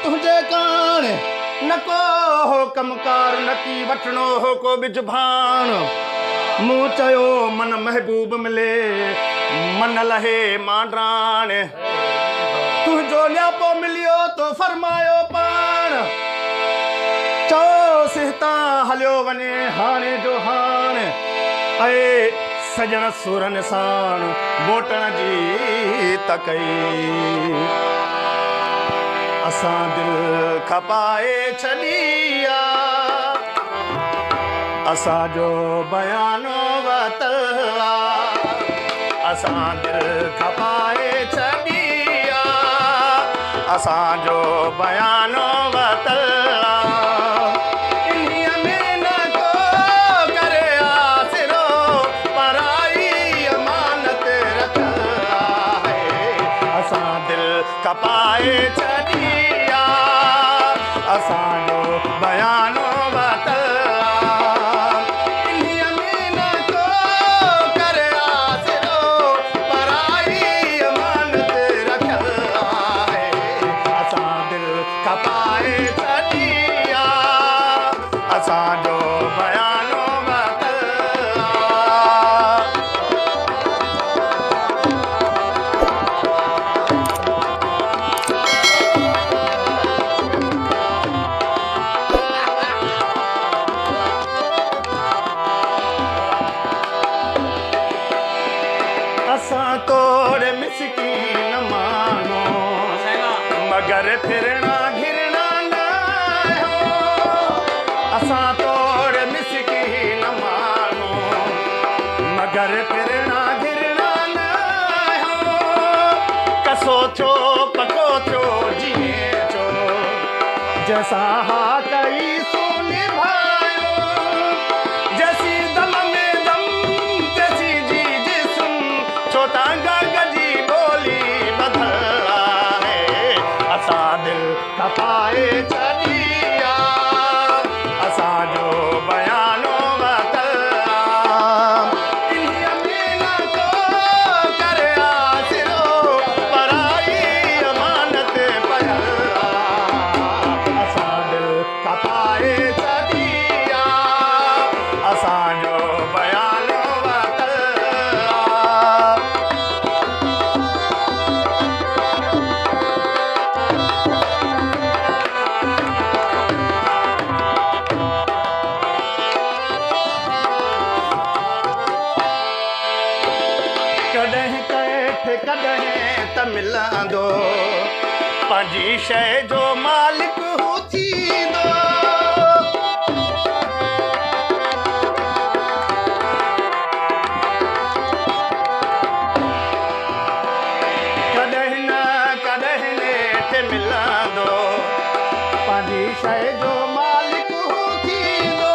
तुझे कान न को हो कमकार न की वठणो हो को बिज भाण मूं चयो मन महबूब मिले मन लहे मांडराण तुझो न्यापो मिलियो तो फरमायो पाण चो सिहता हलियो वने हाणे जो हाण ऐ सजण सुरन साण बोटण जी तकई असां दिल खपाए छॾिया असांजो बयानो वतला असां दिल खपाए छॾिया असांजो बयानो वतला इन्हीअ में न को करे आसिरो पराई अमानत रखला है असां दिल खपाए छॾिया असांजो बयानो वतला इन्हीअ में न को करे आसिरो पराई अमानत रखला है असां दिल खपाए छॾिया असांजो बयानो वतला असां तोड़ मिसकीन मानो मगर फिरना घिरना न हो असां तोड़ मिसकीन मानो मगर फिरना घिरना न हो कसो थियो पको थियो जीए चो जैसा हा कई सो निभायो जैसी दम में दम जैसी जी जिस्म छोटा गजी बोली बदला है असां दिल खपाए छॾिया असांजो बयानो वतला इन्हीअ में न को करे आसिरो पराई अमानत पयला असां दिल खपाए छॾिया असांजो बयानो वतला कॾहिं कैठ कॾहिं त मिलंदो पंहिंजी शइ जो मालिक हू थींदो कॾहिं न कॾहिं नेठ मिलंदो पंहिंजी शइ जो मालिक हू थींदो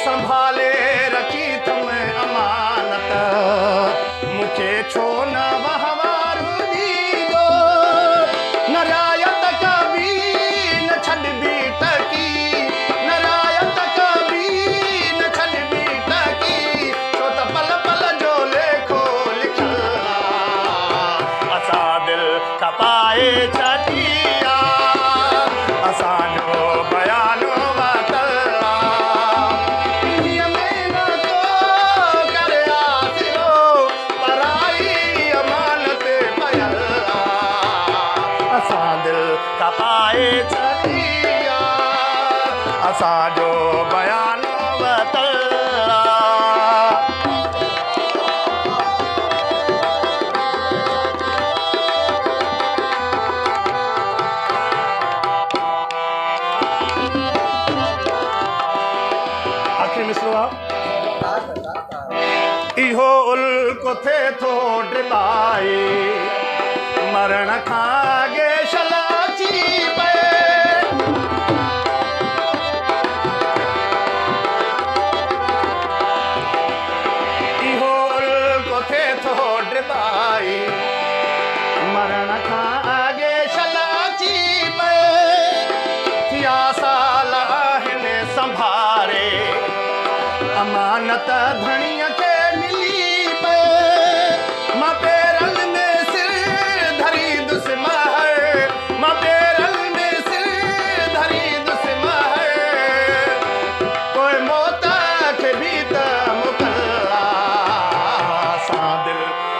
संभाले रखी तुम अमानत मूंखे छो न वहवार ॾींदो न रियायत कबी न छॾबी टकी न रियायत कबी न छॾबी टकी छो त पल पल जो लेखो लिखला असां दिल खपाए छॾिया असांजो बयानो वतला इन्हीअ में न को करे आसिरो पराई अमानत पयला असां दिल खपाए छॾिया असांजो बयानो वतला आखिरी मिसरो इहो उल्को थे थो ड्रिबाई मरण खां अॻे शलाची पए इहो उल्को थे थो ड्रिबाई मरण खां अॻे शलाची पए थिया साल आहिनि संभारे अमानत धणीअ खे मिली पए मां पेरनि में सिर धरी दुस्महर मां पेरनि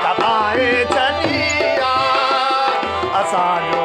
कमाए चलिया असांजो